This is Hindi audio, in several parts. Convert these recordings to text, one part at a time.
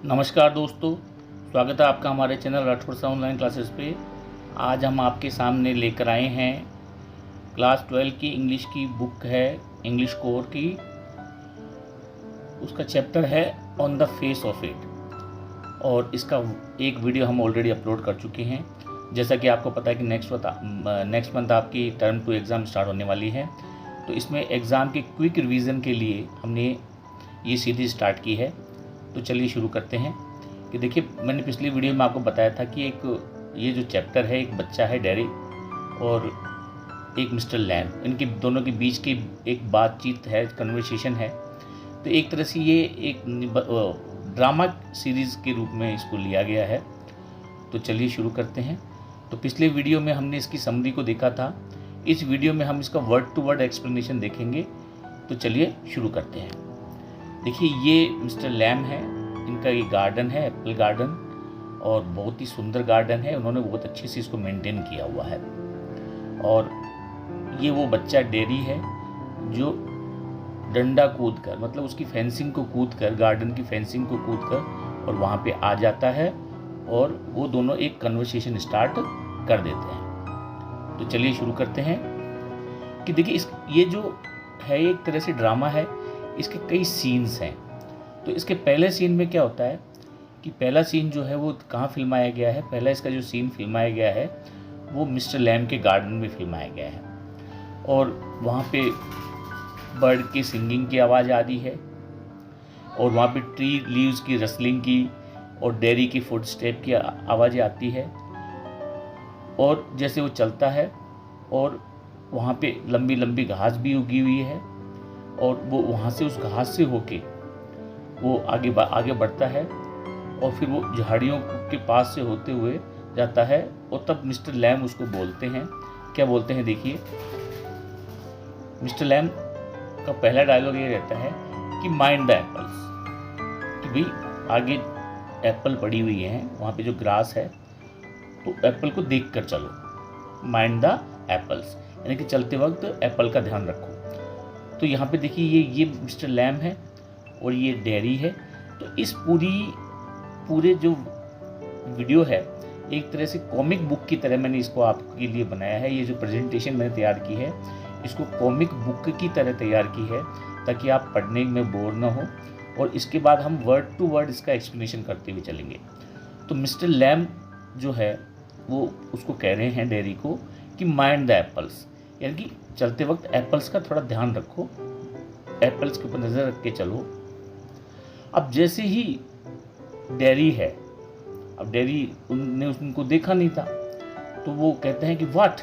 नमस्कार दोस्तों, स्वागत है आपका हमारे channel Rathore sir online classes पे। आज हम आपके सामने लेकर आए हैं क्लास 12 की इंग्लिश की बुक है, इंग्लिश कोर की। उसका चैप्टर है on the face of it और इसका एक वीडियो हम ऑलरेडी अपलोड कर चुके हैं। जैसा कि आपको पता है कि नेक्स्ट मंथ आपकी टर्म 2 एग्ज़ाम स्टार्ट होने वाली है, तो इसमें एग्ज़ाम के क्विक रिवीजन के लिए हमने ये सीरीज़ स्टार्ट की है। तो चलिए शुरू करते हैं। कि देखिए, मैंने पिछली वीडियो में आपको बताया था कि ये जो चैप्टर है, एक बच्चा है डेरी और एक मिस्टर लैम, इनके दोनों के बीच की एक बातचीत है, कन्वर्सेशन है। तो एक तरह से ये एक ड्रामा सीरीज़ के रूप में इसको लिया गया है। तो चलिए शुरू करते हैं। तो पिछले वीडियो में हमने इसकी समरी को देखा था, इस वीडियो में हम इसका वर्ड टू वर्ड एक्सप्लेनेशन देखेंगे। तो चलिए शुरू करते हैं। देखिए, ये मिस्टर लैम है, इनका ये गार्डन है, एप्पल गार्डन, और बहुत ही सुंदर गार्डन है। उन्होंने बहुत अच्छे से इसको मेंटेन किया हुआ है। और ये वो बच्चा डेरी है जो डंडा कूद कर, मतलब उसकी फेंसिंग को कूद कर, गार्डन की फेंसिंग को कूद कर और वहाँ पे आ जाता है और वो दोनों एक कन्वर्सेशन स्टार्ट कर देते हैं। तो चलिए शुरू करते हैं। कि देखिए, ये जो है एक तरह से ड्रामा है, इसके कई सीन्स हैं। तो इसके पहले सीन में क्या होता है कि पहला सीन जो है वो कहाँ फिल्माया गया है। पहला इसका जो सीन फिल्माया गया है वो मिस्टर लैम के गार्डन में फिल्माया गया है और वहाँ पे बर्ड की सिंगिंग की आवाज़ आ रही है और वहाँ पे ट्री लीव्स की रसलिंग की और डेरी की फुट स्टेप की आवाज़ें आती है। और जैसे वो चलता है और वहाँ पे लंबी लंबी घास भी उगी हुई है और वो वहाँ से उस घास से होके वो आगे बढ़ता है और फिर वो झाड़ियों के पास से होते हुए जाता है। और तब मिस्टर लैम उसको बोलते हैं, क्या बोलते हैं देखिए। मिस्टर लैम का पहला डायलॉग ये रहता है कि माइंड द एप्पल्स, कि भाई आगे एप्पल पड़ी हुई है, वहाँ पे जो ग्रास है, तो एप्पल को देख कर चलो। माइंड द एप्पल्स यानी कि चलते वक्त एप्पल का ध्यान रखो। तो यहाँ पे देखिए, ये मिस्टर लैम है और ये डेरी है। तो इस पूरे जो वीडियो है, एक तरह से कॉमिक बुक की तरह मैंने इसको आपके लिए बनाया है। ये जो प्रेजेंटेशन मैंने तैयार की है, इसको कॉमिक बुक की तरह तैयार की है ताकि आप पढ़ने में बोर ना हो। और इसके बाद हम वर्ड टू वर्ड इसका एक्सप्लेनेशन करते हुए चलेंगे। तो मिस्टर लैम जो है वो उसको कह रहे हैं डेरी को कि माइंड द एप्पल्स, यानी कि चलते वक्त एप्पल्स का थोड़ा ध्यान रखो, एप्पल्स के ऊपर नज़र रख के चलो। अब जैसे ही डेरी है, अब डेरी उनने उनको देखा नहीं था, तो वो कहते हैं कि what,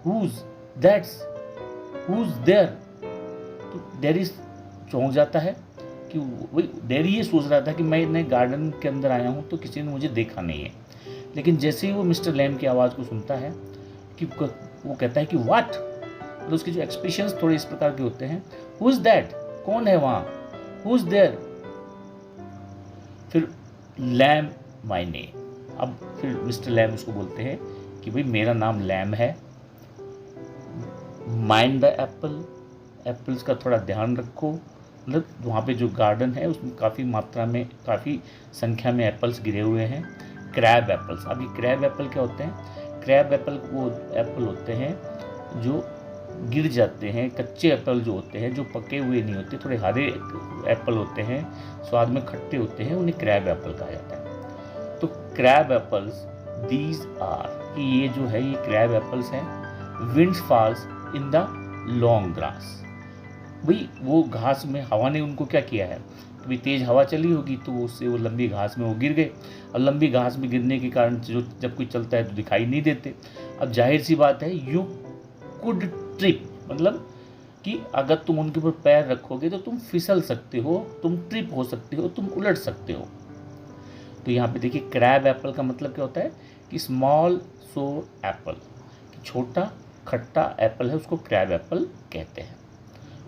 who's that's, who's there. तो डेरी चौंक जाता है कि वही डेरी ये सोच रहा था कि मैं नए गार्डन के अंदर आया हूँ तो किसी ने मुझे देखा नहीं है। लेकिन जैसे ही वो मिस्टर लैम की आवाज़ को सुनता है कि वो कहता है कि व्हाट, तो उसके जो एक्सप्रेशंस थोड़े इस प्रकार के होते हैं। हु इज दैट, कौन है वहाँ, हु इज देयर। फिर लैम माय नेम। अब फिर मिस्टर लैम उसको बोलते हैं कि भाई मेरा नाम लैम है। माइंड द एप्पल, एप्पल्स का थोड़ा ध्यान रखो। मतलब वहाँ पे जो गार्डन है उसमें काफ़ी मात्रा में, काफ़ी संख्या में एप्पल्स गिरे हुए हैं, क्रैब एप्पल्स। अब ये क्रैब एप्पल क्या होते हैं? क्रैब एप्पल वो एप्पल होते हैं जो गिर जाते हैं। कच्चे एप्पल जो होते हैं, जो पके हुए नहीं होते, थोड़े हरे एप्पल होते हैं, स्वाद में खट्टे होते हैं, उन्हें क्रैब एप्पल कहा जाता है। तो क्रैब एप्पल्स दीज आर, कि ये जो है ये क्रैब एप्पल्स हैं। Wind falls in the long grass. भाई वो घास में हवा ने उनको क्या किया है, कभी तेज़ हवा चली होगी तो उससे वो लंबी घास में वो गिर गए। और लंबी घास में गिरने के कारण जो जब कोई चलता है तो दिखाई नहीं देते। अब जाहिर सी बात है, यू कुड ट्रिप, मतलब कि अगर तुम उनके ऊपर पैर रखोगे तो तुम फिसल सकते हो, तुम ट्रिप हो सकते हो, तुम उलट सकते हो। तो यहाँ पे देखिए, क्रैब एप्पल का मतलब क्या होता है कि स्मॉल सोर एप्पल, छोटा खट्टा एप्पल है, उसको क्रैब एप्पल कहते हैं।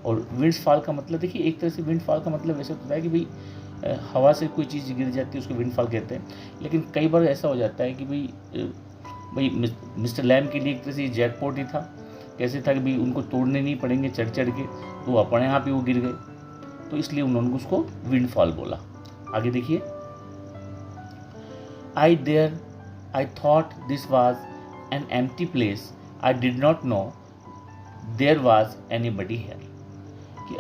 और विंड फॉल का मतलब देखिए, एक तरह से विंड फॉल का मतलब ऐसा होता है कि भाई हवा से कोई चीज़ गिर जाती है, उसको विंड फॉल कहते हैं। लेकिन कई बार ऐसा हो जाता है कि भाई मिस्टर लैम के लिए एक तरह से जैकपॉट ही था। कैसे था कि भाई उनको तोड़ने नहीं पड़ेंगे चढ़ चढ़ के, तो अपने यहाँ पे वो गिर गए, तो इसलिए उन्होंने उसको विंड फॉल बोला। आगे देखिए, I thought this was an empty place. I did not know there was anybody here. कि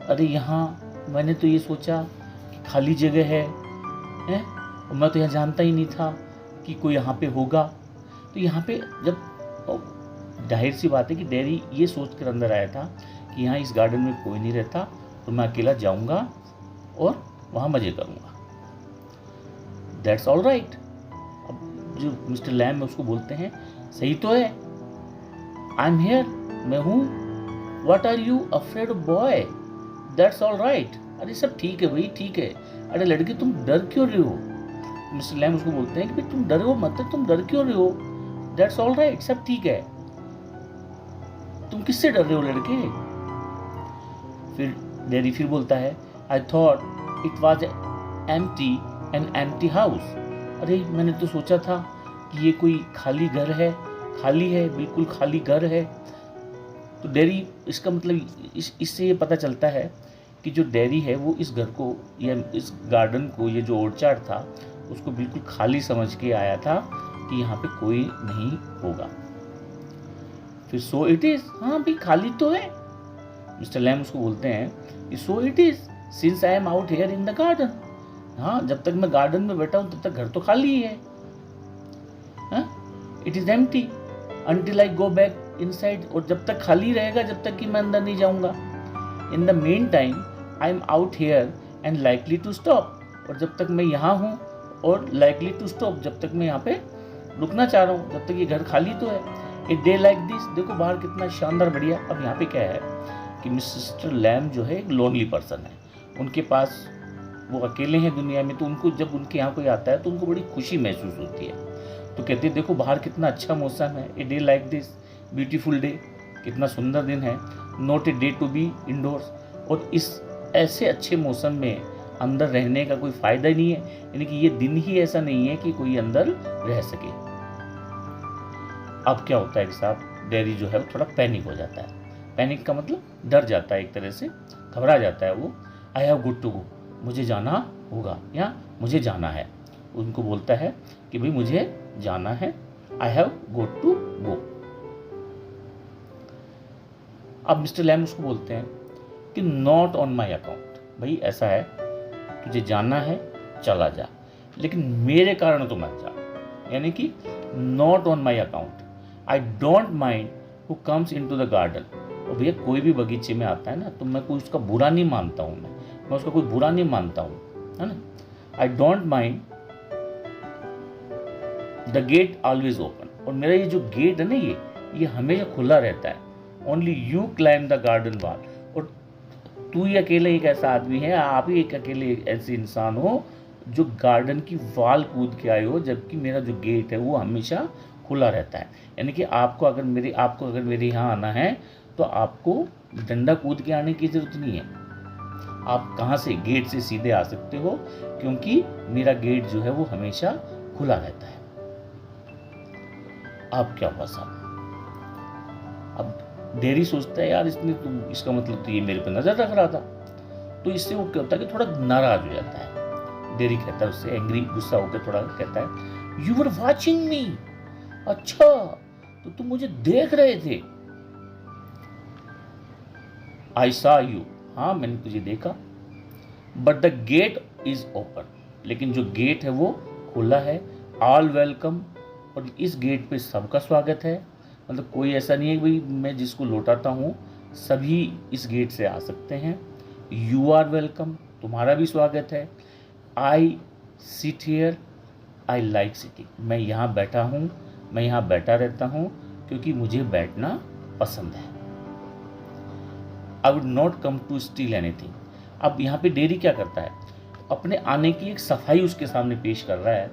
अरे यहाँ मैंने तो ये सोचा कि खाली जगह है, और मैं तो यहाँ जानता ही नहीं था कि कोई यहाँ पे होगा। तो यहाँ पे जब जाहिर सी बात है कि डेरी ये सोच कर अंदर आया था कि यहाँ इस गार्डन में कोई नहीं रहता, तो मैं अकेला जाऊँगा और वहाँ मज़े करूँगा। That's all right. अब जो मिस्टर लैम है उसको बोलते हैं सही तो है, आई एम हियर, मैं हूँ, what are you afraid of boy, that's all right. अरे सब ठीक है भाई, ठीक है। अरे लड़के तुम डर क्यों रहे हो? मिस्टर लैम उसको बोलते हैं कि भाई तुम डरो मत, तुम डर क्यों रहे हो, दैट्स ऑल राइट, सब ठीक है। तुम किससे डर रहे हो लड़के? फिर डेरी फिर बोलता है I thought it was an empty house. अरे मैंने तो सोचा था कि ये कोई खाली घर है, खाली है, बिल्कुल खाली घर है। तो डेरी, इसका मतलब इससे ये पता चलता है कि जो डेरी है वो इस घर को या इस गार्डन को, ये जो ओरचार्ड था उसको बिल्कुल खाली समझ के आया था कि यहाँ पे कोई नहीं होगा। फिर सो इट इज, हाँ भाई खाली तो है। मिस्टर लैम उसको बोलते हैं कि so it is since I am out here in the garden. हाँ, जब तक मैं गार्डन में बैठा हूँ तब तक घर तो खाली ही है। It is empty until I go back inside, और जब तक खाली रहेगा जब तक कि मैं अंदर नहीं जाऊंगा। In the mean time I am out here and likely to stop, और जब तक मैं यहाँ हूँ और लाइकली टू स्टॉप, जब तक मैं यहाँ पे रुकना चाह रहा हूँ, जब तक ये घर खाली तो है। ए डे लाइक दिस, देखो बाहर कितना शानदार बढ़िया। अब यहाँ पे क्या है कि मिस्टर लैम जो है एक लोनली पर्सन है, उनके पास, वो अकेले हैं दुनिया में, तो उनको जब उनके यहाँ कोई आता है तो उनको बड़ी खुशी महसूस होती है। तो कहते हैं देखो बाहर कितना अच्छा मौसम है, a day like this, beautiful day, कितना सुंदर दिन है, not a day to be indoors, और इस ऐसे अच्छे मौसम में अंदर रहने का कोई फ़ायदा ही नहीं है, यानी कि ये दिन ही ऐसा नहीं है कि कोई अंदर रह सके। अब क्या होता है कि साहब डेरी जो है वो थोड़ा पैनिक हो जाता है। पैनिक का मतलब डर जाता है, एक तरह से घबरा जाता है वो। I have good to go, मुझे जाना होगा या मुझे जाना है। उनको बोलता है कि भाई मुझे जाना है, आई हैव गोट टू गो। अब मिस्टर लैम उसको बोलते हैं कि नॉट ऑन माई अकाउंट, भाई ऐसा है तुझे जाना है चला जा, लेकिन मेरे कारण तो मत जा, यानी कि not on my account, I don't mind who comes into the garden. और भैया कोई भी बगीचे में आता है ना तो मैं कोई उसका बुरा नहीं मानता हूँ, मैं उसका कोई बुरा नहीं मानता हूँ, है ना। I don't mind the gate always open, और मेरा ये जो गेट है ना ये हमेशा खुला रहता है। Only you climb the garden wall, और तू ही अकेले एक ऐसा आदमी है, आप ही एक अकेले ऐसे इंसान हो जो गार्डन की वॉल कूद के आए हो, जबकि मेरा जो गेट है वो हमेशा खुला रहता है। यानी कि आपको अगर मेरे यहाँ आना है तो आपको डंडा कूद के आने की जरूरत नहीं है, आप कहाँ से, गेट से सीधे आ सकते हो, क्योंकि मेरा गेट जो है वो हमेशा खुला रहता है। अब क्या हुआ साहब, अब डेरी सोचता है यार इसका मतलब तो ये मेरे पे नजर रख रहा था। तो इससे वो क्या होता है कि थोड़ा नाराज हो जाता है। डेरी कहता है उससे, एंग्री, गुस्सा होकर थोड़ा कहता है यू वर वॉचिंग मी, अच्छा तो तुम मुझे देख रहे थे। आई सॉ यू, हाँ मैंने तुझे देखा, but the gate is open, लेकिन जो गेट है वो खुला है। ऑल वेलकम, और इस गेट पे सबका स्वागत है, मतलब कोई ऐसा नहीं है भाई मैं जिसको लौटाता हूँ, सभी इस गेट से आ सकते हैं। यू आर वेलकम, तुम्हारा भी स्वागत है। I sit here, I like sitting, मैं यहाँ बैठा हूँ, मैं यहाँ बैठा रहता हूँ क्योंकि मुझे बैठना पसंद है। I would not come to steal anything. अब यहाँ पे डेरी क्या करता है, अपने आने की एक सफाई उसके सामने पेश कर रहा है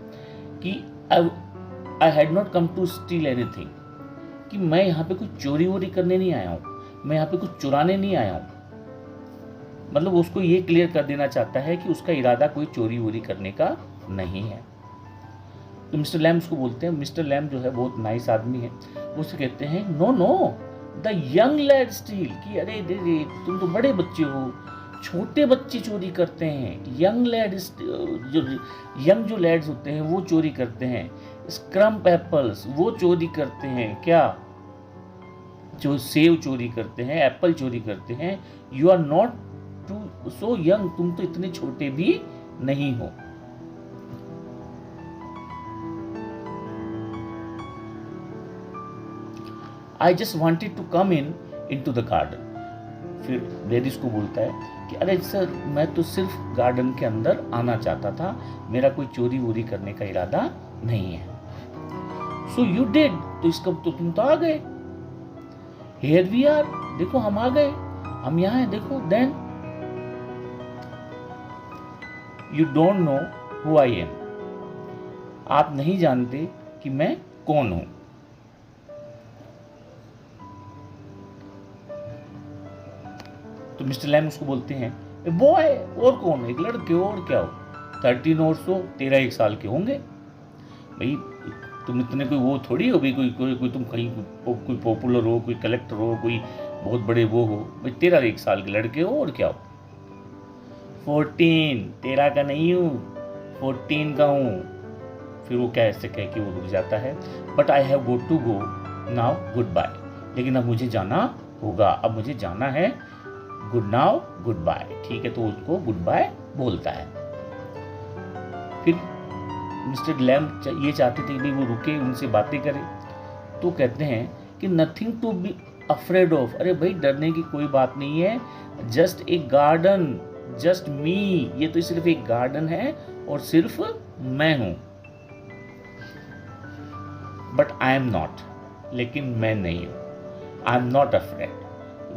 कि I had not come to steal anything, कि मैं यहाँ पे कुछ चोरी वोरी करने नहीं आया हूँ, मैं यहाँ पे कुछ चुराने नहीं आया हूँ। मतलब उसको ये क्लियर कर देना चाहता है कि उसका इरादा कोई चोरी वोरी करने का नहीं है। तो मिस्टर लैम उसको बोलते हैं, मिस्टर लैम जो है बहुत नाइस आदमी है, वो उससे कहते हैं no no the young lad steal, कि अरे तुम तो बड़े बच्चे हो, छोटे बच्चे चोरी करते हैं, यंग लैड्स, जो लैड्स होते हैं वो चोरी करते हैं, स्क्रम्प एप्पल्स वो चोरी करते हैं, क्या जो सेव चोरी करते हैं, एप्पल चोरी करते हैं। You are not too so young, तुम तो इतने छोटे भी नहीं हो। I just wanted to come into the garden. फिर लेडीज को बोलता है कि अरे सर, मैं तो सिर्फ गार्डन के अंदर आना चाहता था, मेरा कोई चोरी वोरी करने का इरादा नहीं है। सो यू डिड, तो इसका तो तुम तो आ गए। हियर वी आर, देखो हम आ गए, हम यहाँ हैं, देखो। Then you don't know who I am, आप नहीं जानते कि मैं कौन हूं। तो मिस्टर लैम उसको बोलते हैं, बॉय, और कौन, एक लड़के हो, और क्या हो, 13 और सो 13 साल के होंगे भाई, तुम इतने कोई वो थोड़ी हो भाई, कोई तुम कहीं कोई पॉपुलर हो, कोई कलेक्टर हो, कोई बहुत बड़े वो हो भाई, 13 साल के लड़के हो, और क्या हो। 14, 13 का नहीं हूँ, 14 का हूँ। फिर वो क्या ऐसे कह के वो रुक जाता है। But I have got to go now, goodbye, लेकिन अब मुझे जाना होगा, अब मुझे जाना है, गुड नाउ गुड बाय, ठीक है। तो उसको गुड बाय बोलता है। फिर मिस्टर लैम ये चाहते थे कि वो रुके, उनसे बातें करे, तो कहते हैं कि nothing to be afraid of, अरे भाई डरने की कोई बात नहीं है, just a garden, just me, ये तो सिर्फ एक गार्डन है और सिर्फ मैं हूं। बट आई एम नॉट, लेकिन मैं नहीं हूं, आई एम नॉट अफ्रेड,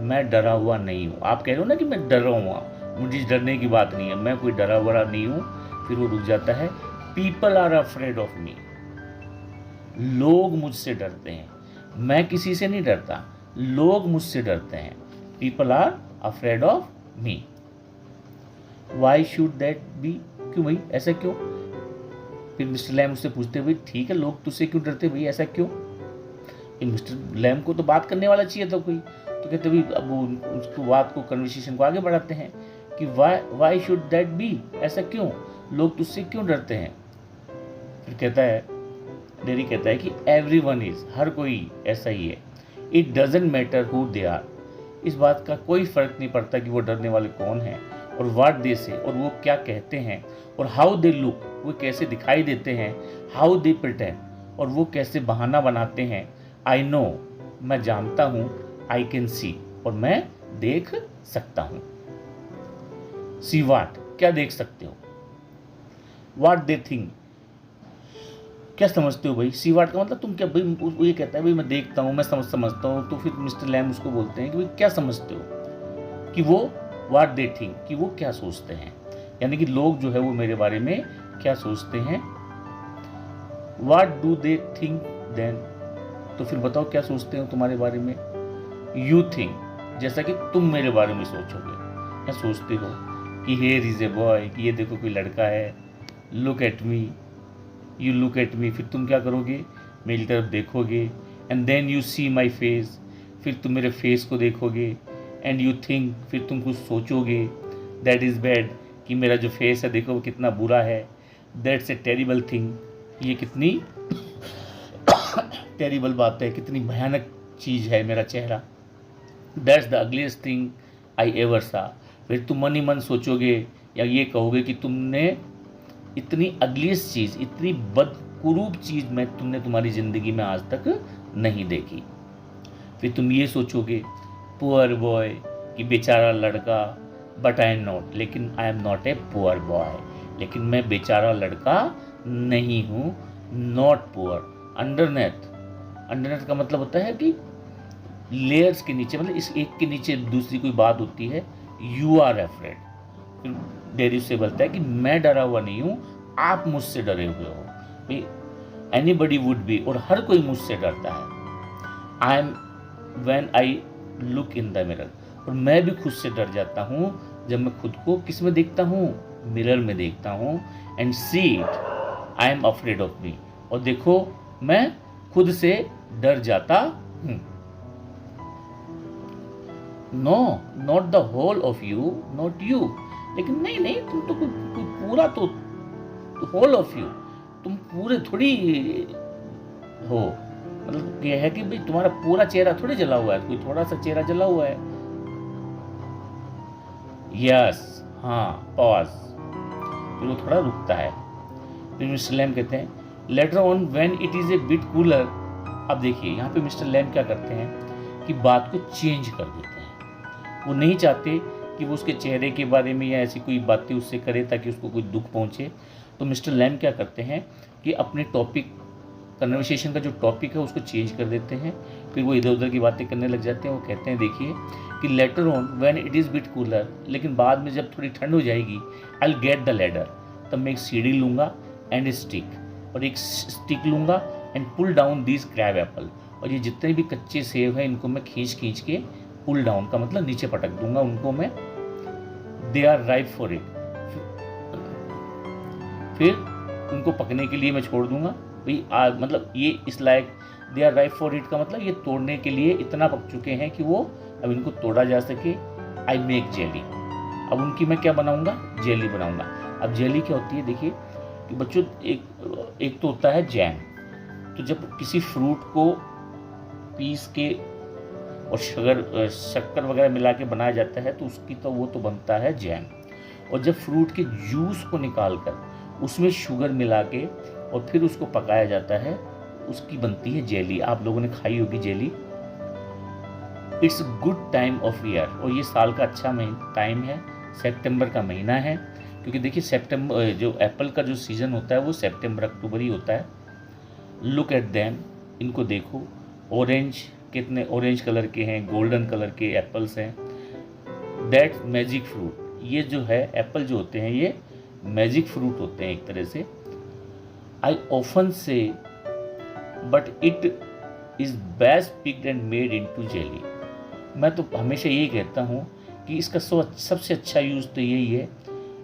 मैं डरा हुआ नहीं हूं। आप कह रहे हो ना कि मैं डरा हुआ, मुझे डरने की बात नहीं है, मैं कोई डरा हुआ नहीं हूं। फिर वो रुक जाता है। People are afraid of me, लोग मुझसे डरते हैं, मैं किसी से नहीं डरता, लोग मुझसे डरते हैं। People are afraid of me. Why should that be, क्यों भाई, ऐसा क्यों। फिर मिस्टर लैम उससे पूछते हुए, ठीक है, लोग तुझसे क्यों डरते भाई, ऐसा क्यों। मिस्टर लैम को तो बात करने वाला चाहिए था कोई, तो कहते भाई, अब वो उसको बात को, कन्वर्सेशन को आगे बढ़ाते हैं कि वाई शुड दैट बी, ऐसा क्यों, लोग तुझसे क्यों डरते हैं। फिर कहता है, डेरी कहता है कि एवरीवन इज, हर कोई ऐसा ही है। It doesn't matter who they are, इस बात का कोई फर्क नहीं पड़ता कि वो डरने वाले कौन हैं, और व्हाट दे से, और वो क्या कहते हैं, और हाउ दे लुक, वो कैसे दिखाई देते हैं, हाउ दे प्रिटेंड, और वो कैसे बहाना बनाते हैं। आई नो, मैं जानता हूँ, आई कैन सी, और मैं देख सकता हूँ। सी वाट, क्या देख सकते हो। वाट दे थिंक, क्या समझते हो भाई। सी वाट का मतलब तुम क्या भाई, वो ये कहता है भाई मैं देखता हूँ, मैं समझता हूँ। तो फिर मिस्टर लैम उसको बोलते हैं कि भाई क्या समझते हो, कि वो वाट दे थिंक, कि वो क्या सोचते हैं, यानी कि लोग जो है वो मेरे बारे में क्या सोचते हैं। What do they think then, तो फिर बताओ क्या सोचते हो तुम्हारे बारे में। यू थिंक, जैसा कि तुम मेरे बारे में सोचोगे, क्या सोचते हो कि हियर इज ए बॉय, कि ये देखो कोई लड़का है, look at me, you look at me, फिर तुम क्या करोगे, मेरी तरफ देखोगे, and then you see my face, फिर तुम मेरे फेस को देखोगे, एंड यू थिंक, फिर तुम कुछ सोचोगे, दैट इज़ बैड, कि मेरा जो फेस है देखो वो कितना बुरा है, दैट्स ए टेरिबल थिंग, ये कितनी टेरिबल बात है, कितनी भयानक चीज़ है मेरा चेहरा, that's the ugliest thing I ever सा। फिर तुम मन ही मन सोचोगे या ये कहोगे कि तुमने इतनी अगलीस्ट चीज़, इतनी बदकुरूप चीज़ मैं तुमने तुम्हारी ज़िंदगी में आज तक नहीं देखी। फिर तुम ये सोचोगे, पुअर बॉय, कि बेचारा लड़का, बट आई एम नॉट, लेकिन I am not a poor boy, लेकिन मैं बेचारा लड़का नहीं हूँ। नॉट पुअर, अंडरनेथ, अंडरनेथ का मतलब होता है कि लेयर्स के नीचे, मतलब इस एक के नीचे दूसरी कोई बात होती है। यू आर अफ्रेड, फिर डेरी से बोलता है कि मैं डरा हुआ नहीं हूँ, आप मुझसे डरे हुए हो। एनीबडी वुड बी, और हर कोई मुझसे डरता है। I am when I look in the mirror, और मैं भी खुद से डर जाता हूँ जब मैं खुद को किस में देखता हूँ, मिरर में देखता हूँ। And see it, I am afraid of me, और देखो मैं खुद से डर जाता हूँ। No, not the whole of you, not you. लेकिन नहीं नहीं, तुम तो कोई पूरा तो होल ऑफ यू, तुम पूरे थोड़ी हो। मतलब यह है कि भाई तुम्हारा पूरा चेहरा थोड़ी जला हुआ है, कोई थोड़ा सा चेहरा जला हुआ है। यस, हाँ, पॉज, फिर वो थोड़ा रुकता है। फिर मिस्टर लैम कहते हैं later on when it is a bit cooler. अब देखिए यहाँ पे मिस्टर लैम क्या करते हैं कि बात को चेंज कर देते हैं। वो नहीं चाहते कि वो उसके चेहरे के बारे में या ऐसी कोई बातें उससे करे ताकि उसको कोई दुख पहुंचे। तो मिस्टर लैम क्या करते हैं कि अपने टॉपिक, कन्वर्सेशन का जो टॉपिक है उसको चेंज कर देते हैं। फिर वो इधर उधर की बातें करने लग जाते हैं। वो कहते हैं देखिए कि later on when it is bit cooler, लेकिन बाद में जब थोड़ी ठंड हो जाएगी, I will get the ladder, तब मैं एक सीढ़ी लूँगा एंड स्टिक, और एक स्टिक लूँगा and pull down this crab apple, और ये जितने भी कच्चे सेब हैं इनको मैं खींच खींच के, पुल डाउन का मतलब नीचे पटक दूंगा उनको मैं, they are ripe for it, फिर उनको पकने के लिए मैं छोड़ दूंगा भाई। मतलब ये इस लायक, they are ripe for it का मतलब ये तोड़ने के लिए इतना पक चुके हैं कि वो अब इनको तोड़ा जा सके। आई मेक जेली, अब उनकी मैं क्या बनाऊंगा, जेली बनाऊंगा। अब जेली क्या होती है देखिए कि बच्चों, एक तो होता है जैम। तो जब किसी फ्रूट को पीस के और शक्कर वगैरह मिला के बनाया जाता है तो उसकी तो वो तो बनता है जैम। और जब फ्रूट के जूस को निकाल कर उसमें शुगर मिला के और फिर उसको पकाया जाता है, उसकी बनती है जेली। आप लोगों ने खाई होगी jelly. It's good time of year, और ये साल का अच्छा टाइम है, सितंबर का महीना है। क्योंकि देखिए सितंबर, जो एप्पल का जो सीज़न होता है वो सितंबर अक्टूबर ही होता है। लुक एट देम, इनको देखो, ऑरेंज, कितने ऑरेंज कलर के हैं, गोल्डन कलर के एप्पल्स हैं। दैट मैजिक फ्रूट, ये जो है एप्पल जो होते हैं ये मैजिक फ्रूट होते हैं एक तरह से। आई ऑफन से but it is best picked and made into jelly. मैं तो हमेशा यही कहता हूँ कि इसका सबसे अच्छा यूज़ तो यही है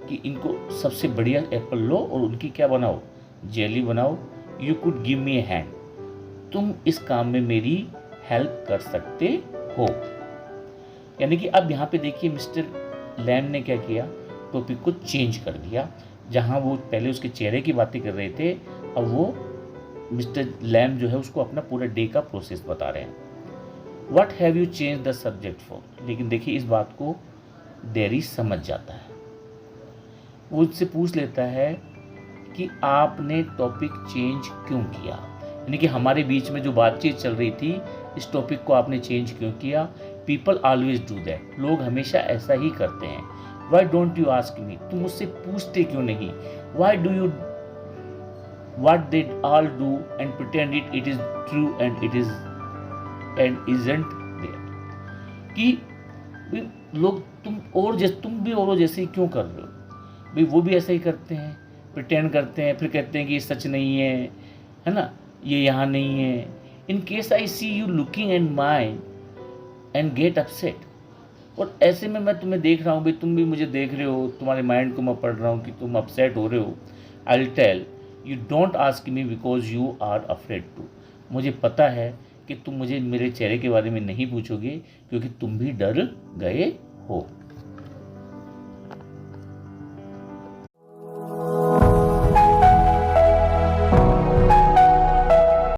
कि इनको सबसे बढ़िया एप्पल लो और उनकी क्या बनाओ, जेली बनाओ। You could give me A hand, तुम इस काम में मेरी हेल्प कर सकते हो। यानी कि अब यहाँ पे देखिए मिस्टर लैम ने क्या किया, टॉपिक को चेंज कर दिया। जहाँ वो पहले उसके चेहरे की बातें कर रहे थे, अब वो मिस्टर लैम जो है उसको अपना पूरा डे का प्रोसेस बता रहे हैं। What have you change the subject for. लेकिन देखिए इस बात को डेरी समझ जाता है। वो उससे पूछ लेता है कि आपने टॉपिक चेंज क्यों किया, यानी कि हमारे बीच में जो बातचीत चल रही थी इस टॉपिक को आपने चेंज क्यों किया। पीपल ऑलवेज डू दैट, लोग हमेशा ऐसा ही करते हैं। Why don't you ask me, तुम मुझसे पूछते क्यों नहीं। Why do you what they all do and pretend it is true and it is and isn't there। कि लोग तुम भी औरों जैसे ही क्यों कर रहे हो भाई, वो भी ऐसा ही करते हैं, प्रिटेंड करते हैं, फिर कहते हैं कि ये सच नहीं है ना, ये यहाँ नहीं है। In case I see you looking and mind and get upset, और ऐसे में मैं तुम्हें देख रहा हूँ भाई, तुम भी मुझे देख रहे हो, तुम्हारे माइंड को मैं पढ़ रहा हूँ कि तुम अपसेट हो रहे हो। I will tell you don't ask me because you are afraid to. मुझे पता है कि तुम मुझे मेरे चेहरे के बारे में नहीं पूछोगे क्योंकि तुम भी डर गए हो।